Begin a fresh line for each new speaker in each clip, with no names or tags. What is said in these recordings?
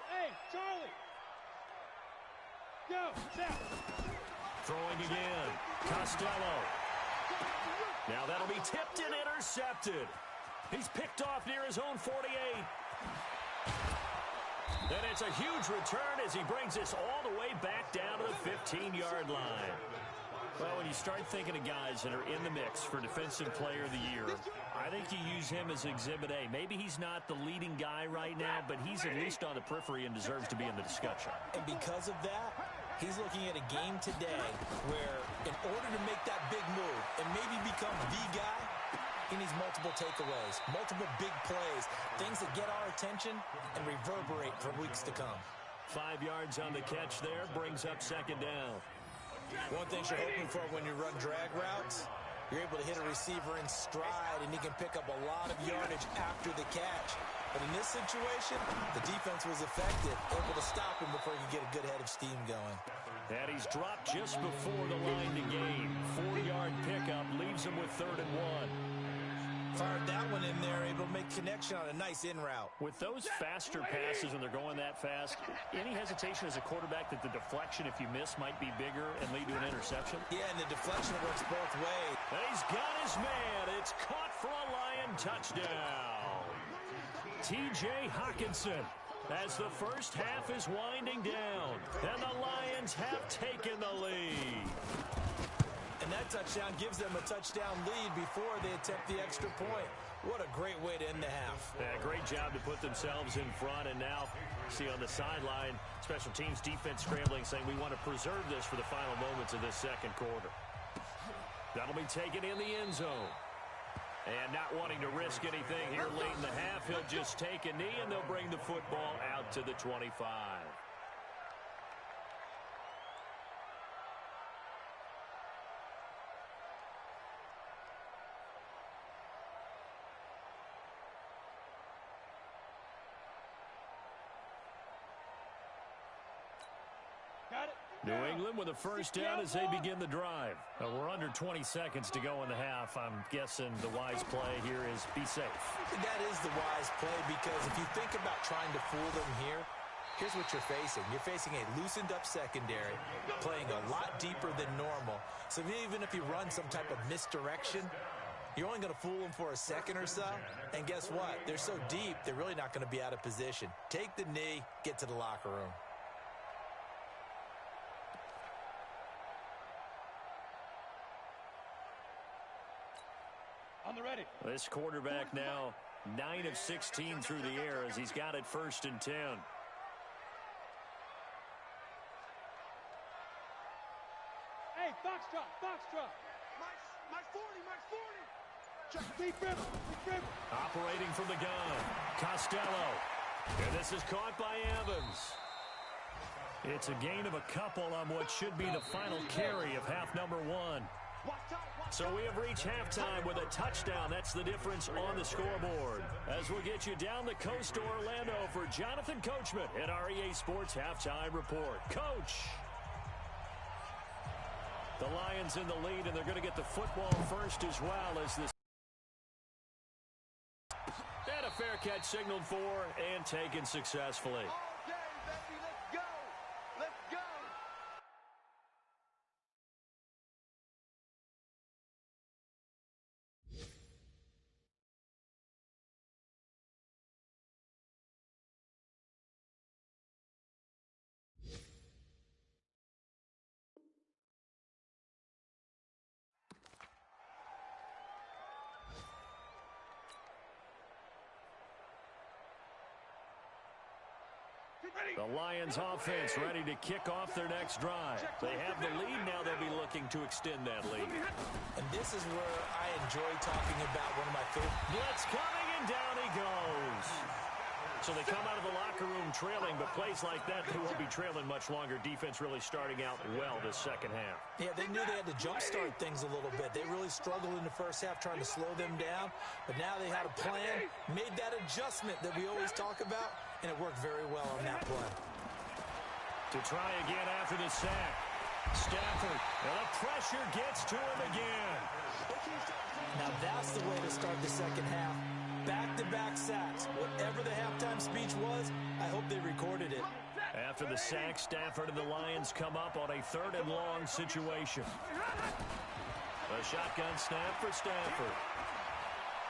Hey, Charlie. Go, set.
Throwing again. Costello. Now that'll be tipped and intercepted. He's picked off near his own 48. And it's a huge return as he brings us all the way back down to the 15-yard line. Well, when you start thinking of guys that are in the mix for Defensive Player of the Year, I think you use him as Exhibit A. Maybe he's not the leading guy right now, but he's at least on the periphery and deserves to be in the discussion.
And because of that, he's looking at a game today where in order to make that big move and maybe become the guy, he needs multiple takeaways, multiple big plays, things that get our attention and reverberate for weeks to come.
5 yards on the catch there, brings up second down.
One thing you're hoping for when you run drag routes, you're able to hit a receiver in stride, and he can pick up a lot of yardage after the catch. But in this situation, the defense was effective, able to stop him before he could get a good head of steam going.
And he's dropped just before the line to gain. 4-yard pickup leaves him with 3rd and 1.
Fired that one in there, able to make connection on a nice in route.
With those faster passes when they're going that fast, any hesitation as a quarterback that the deflection, if you miss, might be bigger and lead to an interception?
Yeah, and the deflection works both ways.
And he's got his man. It's caught for a Lion touchdown. T.J. Hawkinson as the first half is winding down. And the Lions have taken the lead.
And that touchdown gives them a touchdown lead before they attempt the extra point. What a great way to end the half.
Yeah, great job to put themselves in front. And now, see on the sideline, special teams defense scrambling, saying we want to preserve this for the final moments of this second quarter. That'll be taken in the end zone. And not wanting to risk anything here late in the half, he'll just take a knee, and they'll bring the football out to the 25. New England with a first down as they begin the drive. We're under 20 seconds to go in the half. I'm guessing the wise play here is be safe.
That is the wise play, because if you think about trying to fool them here, here's what you're facing. You're facing a loosened up secondary, playing a lot deeper than normal. So even if you run some type of misdirection, you're only going to fool them for a second or so. And guess what? They're so deep, they're really not going to be out of position. Take the knee, get to the locker room.
On the ready.
This quarterback now 9 of 16 through the air as he's got it 1st and 10.
Hey, Foxtrot, Foxtrot. My 40. Deep river.
Operating from the gun, Costello. And this is caught by Evans. It's a gain of a couple on what should be the final carry of half number 1. So we have reached halftime with a touchdown. That's the difference on the scoreboard. As we'll get you down the coast to Orlando for Jonathan Coachman at our EA Sports Halftime Report. Coach! The Lions in the lead, and they're going to get the football first as well as this. And a fair catch signaled for and taken successfully. The Lions offense ready to kick off their next drive. They have the lead now. They'll be looking to extend that lead.
And this is where I enjoy talking about one of my favorite.
Blitz coming, and down he goes. So they come out of the locker room trailing, but plays like that, they won't be trailing much longer. Defense really starting out well this second half.
Yeah, they knew they had to jumpstart things a little bit. They really struggled in the first half trying to slow them down, but now they had a plan, made that adjustment that we always talk about, and it worked very well on that play.
To try again after the sack. Stafford, and the pressure gets to him again.
Now that's the way to start the second half. Back-to-back sacks. Whatever the halftime speech was,
After the sack, Stafford and the Lions come up on a 3rd and long situation. A shotgun snap for Stafford.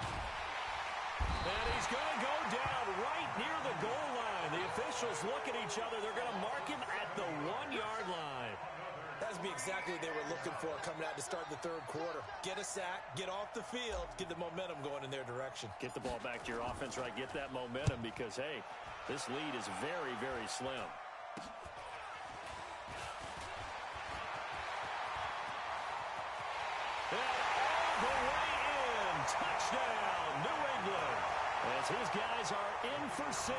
And he's going to go down right near the goal line. The officials look at each other. They're going to mark him at the 1-yard line.
That's exactly what they were looking for coming out to start the 3rd quarter. Get a sack, get off the field, get the momentum going in their direction.
Get the ball back to your offense, right? Get that momentum because, hey, this lead is very, very slim. And all the way in. Touchdown, New England. As his guys are in for 6.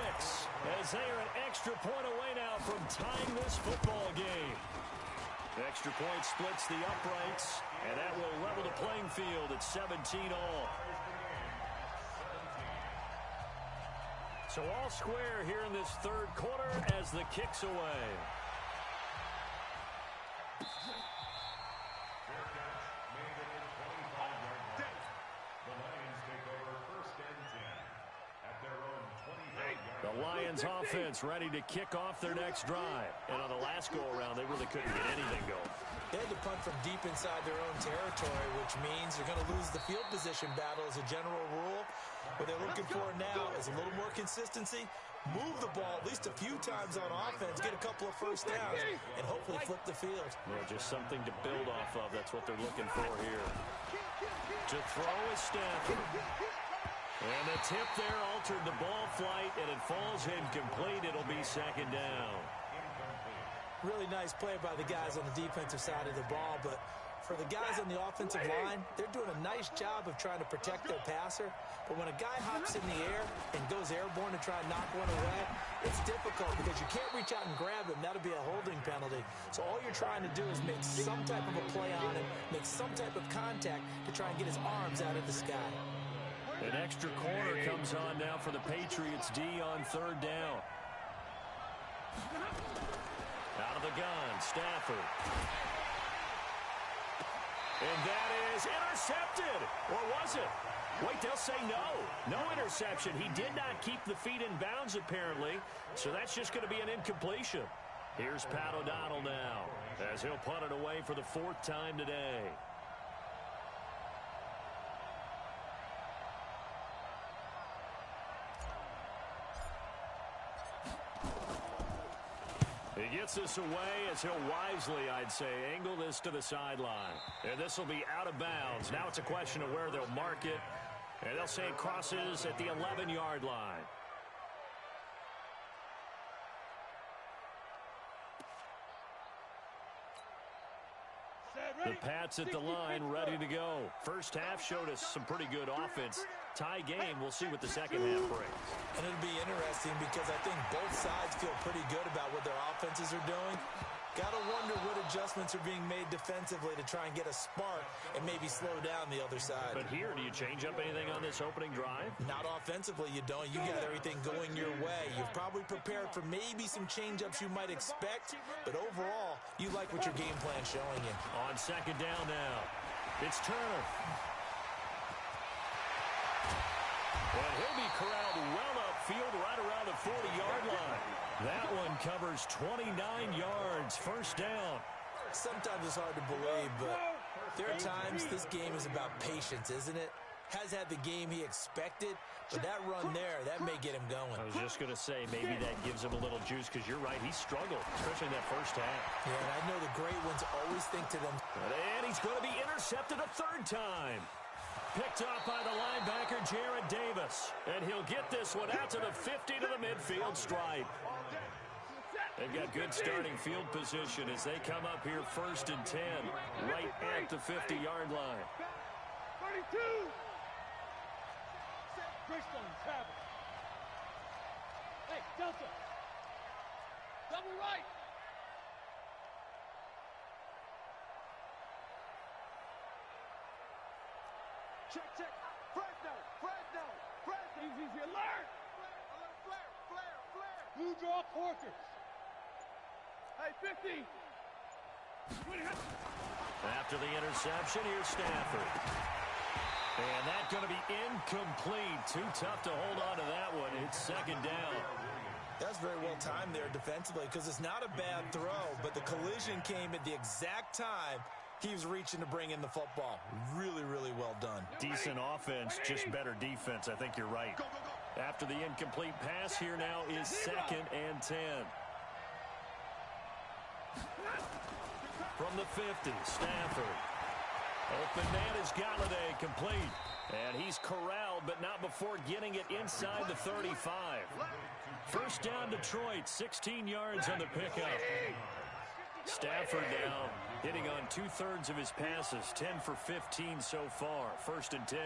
As they are an extra point away now from tying this football game. Extra point splits the uprights, and that will level the playing field at 17 all. So all square here in this 3rd quarter as the kick's away. The Lions offense ready to kick off their next drive. And on the last go-around, they really couldn't get anything going.
They had to punt from deep inside their own territory, which means they're going to lose the field position battle as a general rule. What they're looking for now is a little more consistency, move the ball at least a few times on offense, get a couple of first downs, and hopefully flip the field.
Well, just something to build off of. That's what they're looking for here. To throw is Stafford. And the tip there altered the ball flight, and it falls incomplete. It'll be 2nd down.
Really nice play by the guys on the defensive side of the ball, but for the guys on the offensive line, they're doing a nice job of trying to protect their passer. But when a guy hops in the air and goes airborne to try and knock one away, it's difficult because you can't reach out and grab him. That'll be a holding penalty. So all you're trying to do is make some type of a play on him, make some type of contact to try and get his arms out of the sky.
An extra corner comes on now for the Patriots D on 3rd down. Out of the gun, Stafford. And that is intercepted. Or was it? Wait, they'll say no. No interception. He did not keep the feet in bounds, apparently. So that's just going to be an incompletion. Here's Pat O'Donnell now, as he'll punt it away for the 4th time today. He gets this away as he'll wisely, I'd say, angle this to the sideline. And this will be out of bounds. Now it's a question of where they'll mark it. And they'll say it crosses at the 11-yard line. The Pats at the line, ready to go. First half showed us some pretty good offense. Tie game, we'll see what the second half brings.
And it'll be interesting because I think both sides feel pretty good about what their offenses are doing. Got to wonder what adjustments are being made defensively to try and get a spark and maybe slow down the other side.
But here, do you change up anything on this opening drive?
Not offensively, you don't. You got everything going your way. You've probably prepared for maybe some change-ups you might expect, but overall, you like what your game plan's showing you.
On 2nd down now, it's Turner. And he'll be corralled well upfield right around the 40-yard line. That one covers 29 yards, 1st down.
Sometimes it's hard to believe, but there are times this game is about patience, isn't it? Has had the game he expected, but that run there, that may get him going.
I was just going to say, maybe that gives him a little juice, because you're right, he struggled, especially in that first half.
Yeah, and I know the great ones always think to them.
And he's going to be intercepted a 3rd time. Picked up by the linebacker, Jared Davis. And he'll get this one out to the 50 to the midfield stripe. They've got good starting field position as they come up here 1st and 10, right at the 50-yard line.
32! Christian, travel. Hey, Delta. Double right. Check, check. Fresno. Easy, alert. Flare. Blue draw quarters. Hey, 50.
After the interception, here's Stafford. And that's going to be incomplete. Too tough to hold on to that one. It's 2nd down.
That's very well timed there defensively because it's not a bad throw, but the collision came at the exact time he was reaching to bring in the football. Really, really well done.
Decent offense, just better defense. I think you're right. After the incomplete pass, here now is 2nd and 10. From the 50, Stafford. Open man is Galladay, complete. And he's corralled, but not before getting it inside the 35. First down, Detroit, 16 yards on the pickup. Stafford now hitting on 2/3 of his passes, 10 for 15 so far. 1st and 10.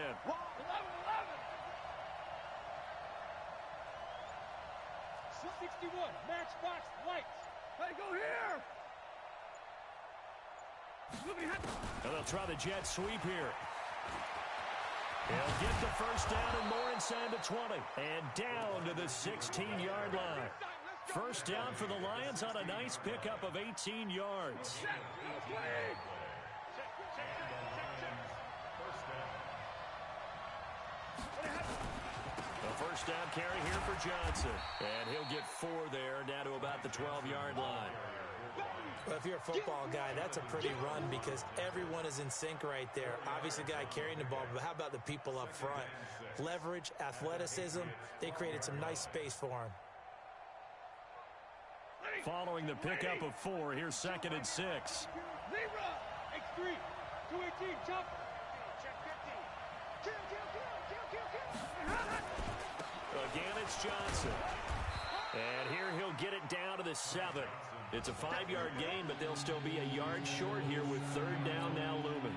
61, matchbox lights. Hey, go here.
And they'll try the jet sweep here. He'll get the first down and more inside the 20. And down to the 16-yard line. First down for the Lions on a nice pickup of 18 yards. The first down carry here for Johnson. And he'll get 4 there, down to about the 12-yard line.
Well, if you're a football guy, that's a pretty run because everyone is in sync right there. Obviously, the guy carrying the ball, but how about the people up front? Leverage, athleticism, they created some nice space for him.
Following the pickup of 4, here's 2nd and 6.
X3, 218, jump. Check 50.
Again, it's Johnson. And here he'll get it down to the 7. It's a 5-yard gain, but they'll still be a yard short here with 3rd down now looming.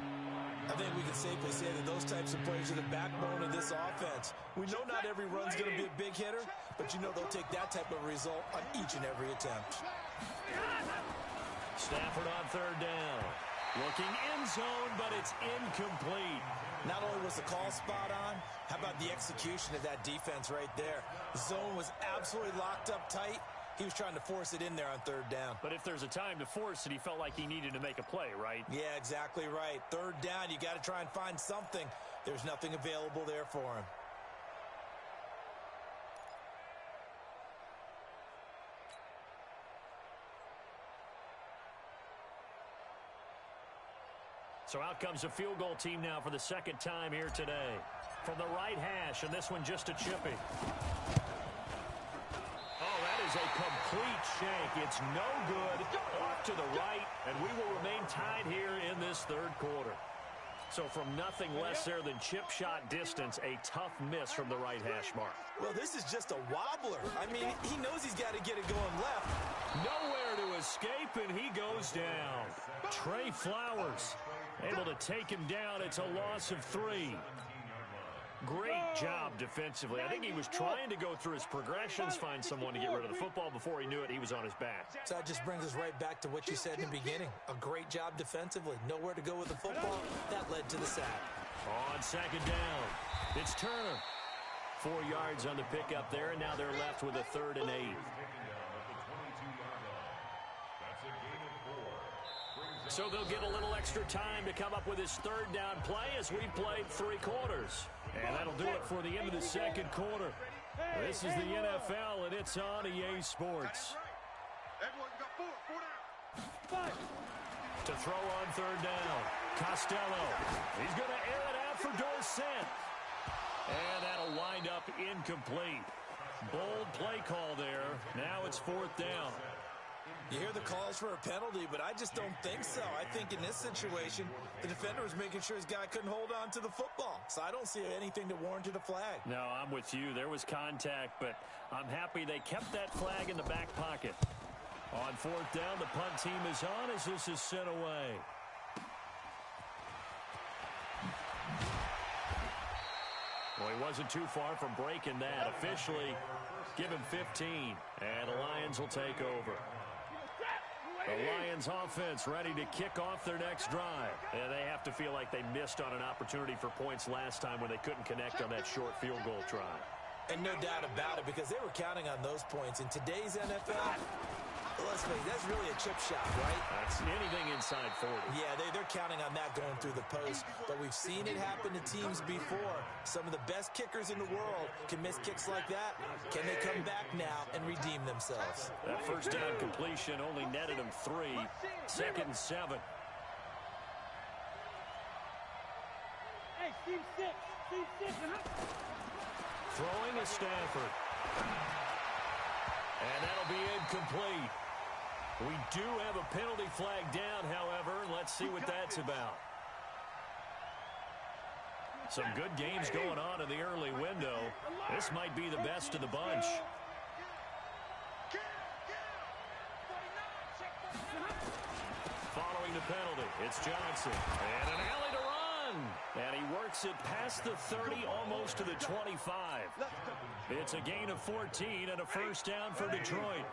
I think we can safely say that those types of plays are the backbone of this offense. We know not every run's going to be a big hitter, but you know they'll take that type of result on each and every attempt.
Stafford on 3rd down. Looking end zone, but it's incomplete.
Not only was the call spot on, how about the execution of that defense right there? The zone was absolutely locked up tight. He was trying to force it in there on 3rd down.
But if there's a time to force it, he felt like he needed to make a play, right?
Yeah, exactly right. 3rd down, you got to try and find something. There's nothing available there for him.
So out comes a field goal team now for the 2nd time here today. From the right hash, and this one just a chippy. Oh, that is a complete shank. It's no good. Off to the right, and we will remain tied here in this 3rd quarter. So from nothing less there than chip shot distance, a tough miss from the right hash mark.
Well, this is just a wobbler. I mean, he knows he's got to get it going left.
Nowhere to escape, and he goes down. Trey Flowers able to take him down. It's a loss of 3. Great job defensively. I think he was trying to go through his progressions, find someone to get rid of the football. Before he knew it, he was on his back.
So that just brings us right back to what you said in the beginning. A great job defensively. Nowhere to go with the football. That led to the sack.
On 2nd down, it's Turner. 4 yards on the pickup there, and now they're left with a 3rd and 8. So they'll get a little extra time to come up with his 3rd down play as we've played 3 quarters. And that'll do it for the end of the 2nd quarter. This is the NFL, and it's on EA Sports.
Everyone got 4 down. 5.
To throw on 3rd down, Costello. He's going to air it out for Dorsett. And that'll wind up incomplete. Bold play call there. Now it's 4th down.
You hear the calls for a penalty, but I just don't think so. I think in this situation, the defender was making sure his guy couldn't hold on to the football. So I don't see anything to warrant a flag.
No, I'm with you. There was contact, but I'm happy they kept that flag in the back pocket. On 4th down, the punt team is on as this is sent away. Well, he wasn't too far from breaking that. Officially, give him 15, and the Lions will take over. The Lions offense ready to kick off their next drive. And they have to feel like they missed on an opportunity for points last time when they couldn't connect on that short field goal try.
And no doubt about it, because they were counting on those points. In today's NFL, Let's face it, that's really a chip shot, right?
That's anything inside 40.
Yeah, they're counting on that going through the post. But we've seen it happen to teams before. Some of the best kickers in the world can miss kicks like that. Can they come back now and redeem themselves?
That first down completion only netted him 3. 2nd and 7.
Hey, Steve 6. Steve 6.
Throwing is Stafford. And that'll be incomplete. We do have a penalty flag down, however. Let's see what that's about. Some good games going on in the early window. This might be the best of the bunch. Following the penalty, it's Johnson. And an alley to run. And he works it past the 30, almost to the 25. It's a gain of 14 and a first down for Detroit.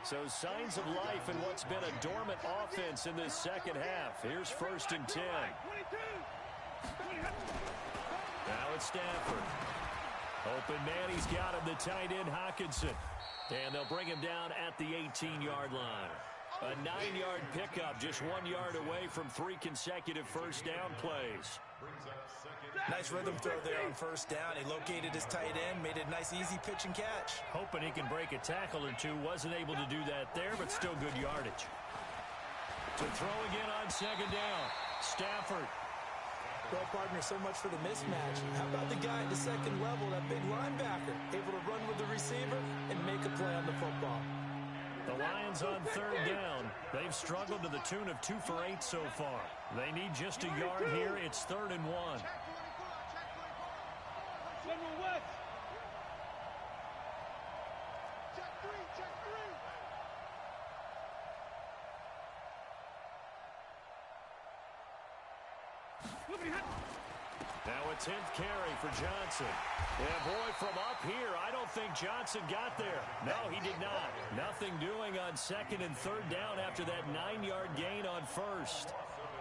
So signs of life in what's been a dormant offense in this second half. Here's 1st and 10. Now it's Stafford. Open man, he's got him, the tight end Hockenson. And they'll bring him down at the 18-yard line. A 9-yard pickup, just 1 yard away from 3 consecutive first down plays.
Nice rhythm throw there on first down. He located his tight end, made a nice easy pitch and catch.
Hoping he can break a tackle or two. Wasn't able to do that there, but still good yardage. To throw again on 2nd down. Stafford.
Well, partner, so much for the mismatch. How about the guy at the 2nd level, that big linebacker, able to run with the receiver and make a play on the football?
The Lions on 3rd down. They've struggled to the tune of 2 for 8 so far. They need just a yard here. It's 3rd and 1. Now a 10th carry for Johnson. Yeah, boy, from up here, I don't think Johnson got there. No, he did not. Nothing doing on 2nd and 3rd down after that 9-yard gain on 1st.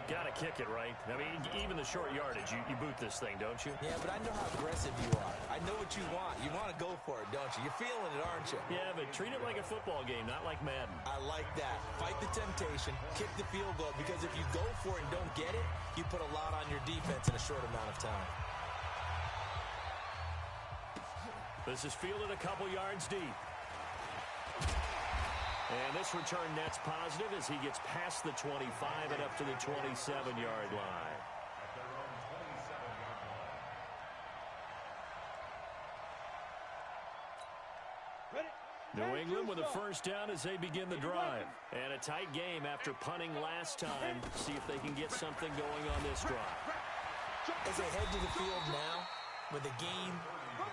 Got to kick it, right? I mean, even the short yardage, you boot this thing, don't you?
Yeah, but I know how aggressive you are. I know what you want. You want to go for it, don't you? You're feeling it, aren't you?
Yeah, but treat it like a football game, not like Madden.
I like that. Fight the temptation, kick the field goal, because if you go for it and don't get it, you put a lot on your defense in a short amount of time.
This is fielded a couple yards deep. And this return net's positive as he gets past the 25 and up to the 27-yard line. New England with a first down as they begin the drive. And a tight game after punting last time. See if they can get something going on this drive.
As they head to the field now, with the game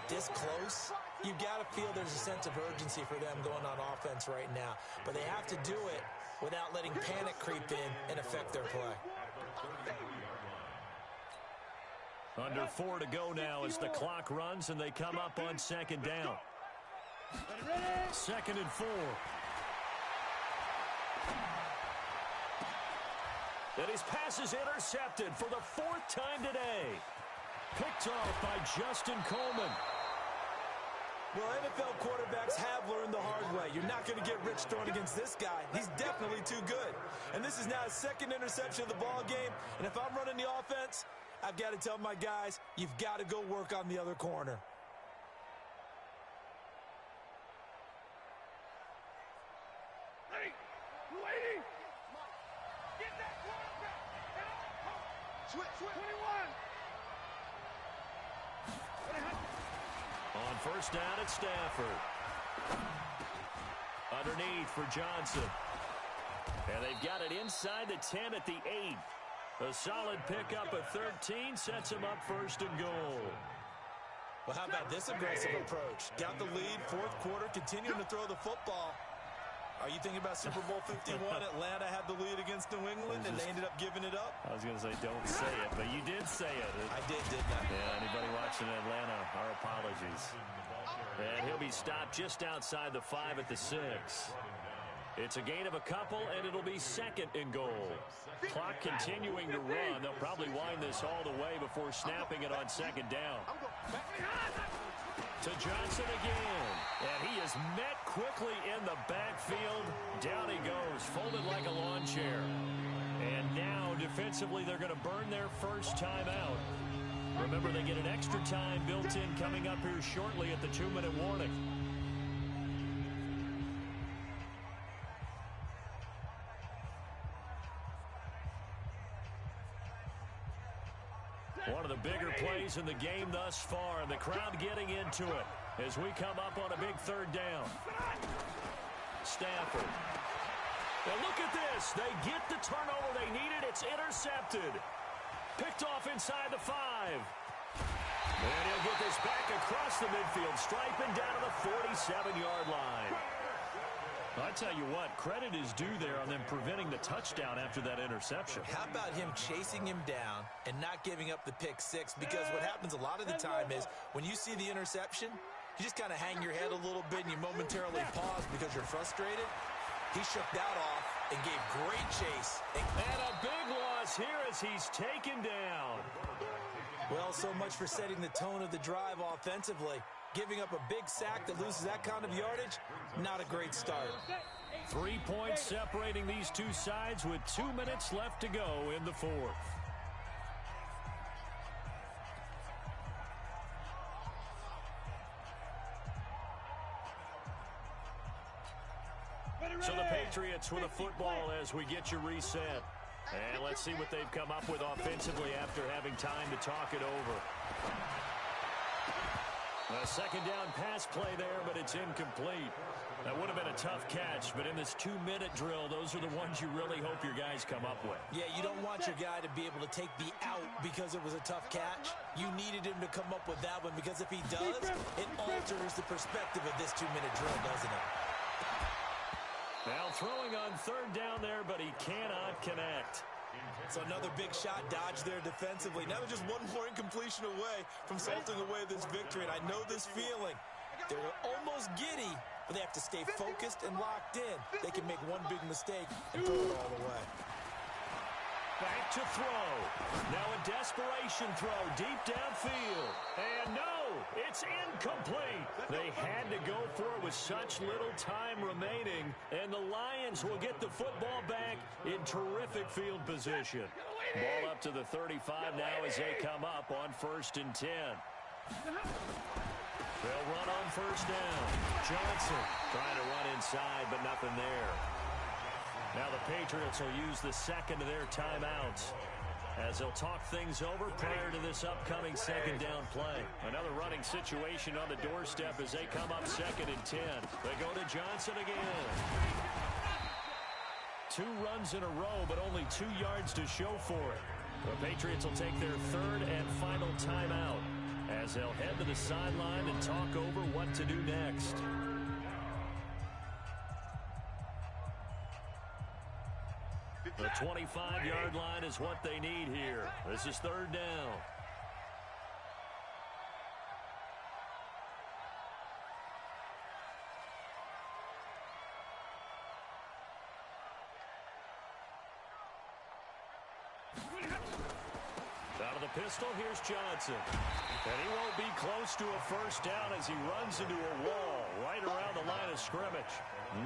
this close, you've got to feel there's a sense of urgency for them going on offense right now. But they have to do it without letting panic creep in and affect their play.
Under 4 to go now as the clock runs and they come up on 2nd down. 2nd and 4. And his pass is intercepted for the 4th time today. Picked off by Justin Coleman.
Well, NFL quarterbacks have learned the hard way. You're not going to get rich throwing against this guy. He's definitely too good. And this is now his 2nd interception of the ball game. And if I'm running the offense, I've got to tell my guys, you've got to go work on the other corner.
On first down, it's Stafford. Underneath for Johnson. And they've got it inside the 10 at the 8. A solid pickup of 13 sets him up 1st and goal.
Well, how about this aggressive approach? Got the lead, 4th quarter, continuing to throw the football. Are you thinking about Super Bowl 51? Atlanta had the lead against New England, and they ended up giving it up?
I was going to say, don't say it, but you did say it.
I did, didn't I?
Yeah, anybody watching Atlanta, our apologies. And he'll be stopped just outside the 5 at the 6. It's a gain of a couple, and it'll be 2nd and goal. Clock continuing to run. They'll probably wind this all the way before snapping it on 2nd down. To Johnson again. And he is met quickly in the backfield. Down he goes, folded like a lawn chair. And now, defensively, they're going to burn their first timeout. Remember, they get an extra time built in coming up here shortly at the 2-minute warning. One of the bigger plays in the game thus far, and the crowd getting into it as we come up on a big third down. Stafford. Now look at this. They get the turnover they needed. It's intercepted. Picked off inside the 5. And he'll get this back across the midfield stripe and down to the 47-yard line. I tell you what, credit is due there on them preventing the touchdown after that interception.
How about him chasing him down and not giving up the pick six? Because what happens a lot of the time is when you see the interception, you just kind of hang your head a little bit and you momentarily pause because you're frustrated. He shook that off and gave great chase.
And a big loss here as he's taken down.
Well, so much for setting the tone of the drive offensively. Giving up a big sack that loses that kind of yardage, not a great start.
3 points separating these two sides with 2 minutes left to go in the fourth. So the Patriots with a football as we get you reset. And let's see what they've come up with offensively after having time to talk it over. A second down pass play there, but it's incomplete. That would have been a tough catch, but in this 2-minute drill, those are the ones you really hope your guys come up with.
Yeah, you don't want your guy to be able to take the out because it was a tough catch. You needed him to come up with that one because if he does, it alters the perspective of this 2-minute drill, doesn't it?
Now throwing on third down there, but he cannot connect.
So another big shot dodged there defensively. Now they're just one more incompletion away from salting away this victory. And I know this feeling. They're almost giddy, but they have to stay focused and locked in. They can make one big mistake and throw it all the way.
Back to throw. Now a desperation throw deep downfield. And no, it's incomplete. They had to go for it with such little time remaining. And the Lions will get the football back in terrific field position. Ball up to the 35 now as they come up on 1st and 10. They'll run on first down. Johnson trying to run inside, but nothing there. Now the Patriots will use the second of their timeouts as they'll talk things over prior to this upcoming second down play. Another running situation on the doorstep as they come up 2nd and 10. They go to Johnson again. 2 runs in a row, but only 2 yards to show for it. The Patriots will take their 3rd and final timeout as they'll head to the sideline and talk over what to do next. The 25-yard line is what they need here. This is 3rd down. Out of the pistol, here's Johnson. And he won't be close to a first down as he runs into a wall right around the line of scrimmage.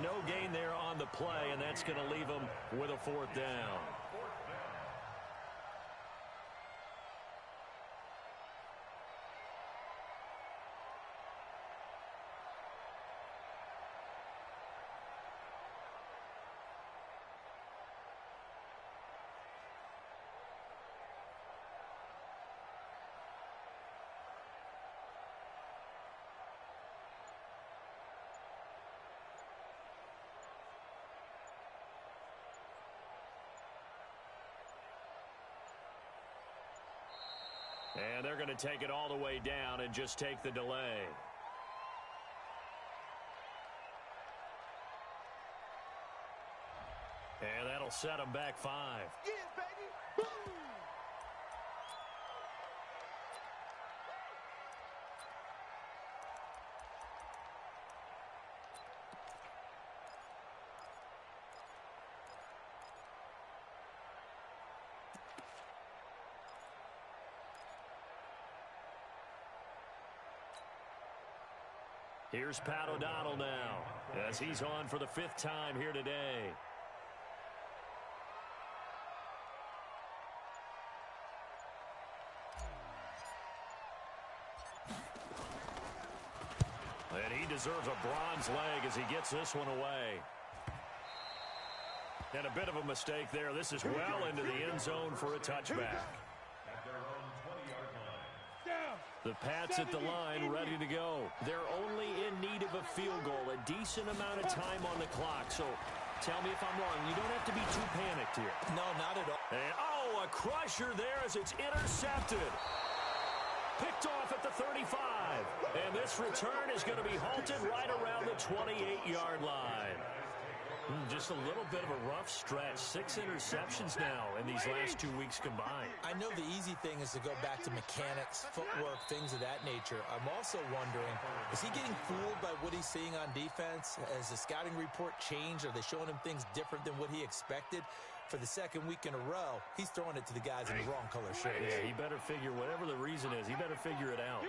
No gain there on the play, and that's going to leave him with a 4th down. And they're going to take it all the way down and just take the delay. And that'll set them back 5.
Yeah, baby. Woo!
Here's Pat O'Donnell now, as he's on for the 5th time here today. And he deserves a bronze leg as he gets this one away. And a bit of a mistake there. This is well into the end zone for a touchback. The Pats at the line, ready to go. They're only in need of a field goal, a decent amount of time on the clock. So tell me if I'm wrong. You don't have to be too panicked here.
No, not at all.
And, oh, a crusher there as it's intercepted. Picked off at the 35. And this return is going to be halted right around the 28-yard line. Just a little bit of a rough stretch. 6 interceptions now in these last 2 weeks combined.
I know the easy thing is to go back to mechanics, footwork, things of that nature. I'm also wondering, is he getting fooled by what he's seeing on defense? Has the scouting report changed? Are they showing him things different than what he expected? For the 2nd week in a row, he's throwing it to the guys in the wrong color shirts.
Yeah, he better figure, whatever the reason is, he better figure it out.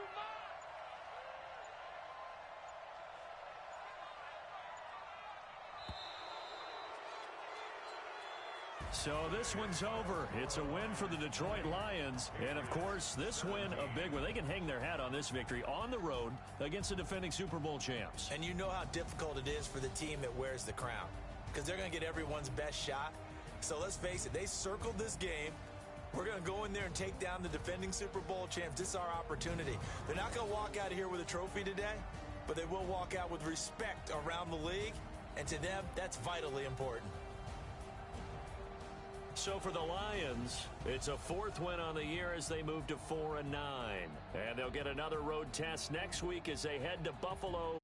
So this one's over. It's a win for the Detroit Lions. And, of course, this win a big one. They can hang their hat on this victory on the road against the defending Super Bowl champs.
And you know how difficult it is for the team that wears the crown, because they're going to get everyone's best shot. So let's face it, they circled this game. We're going to go in there and take down the defending Super Bowl champs. This is our opportunity. They're not going to walk out of here with a trophy today, but they will walk out with respect around the league. And to them, that's vitally important.
So for the Lions, it's a 4th win on the year as they move to 4-9. And they'll get another road test next week as they head to Buffalo.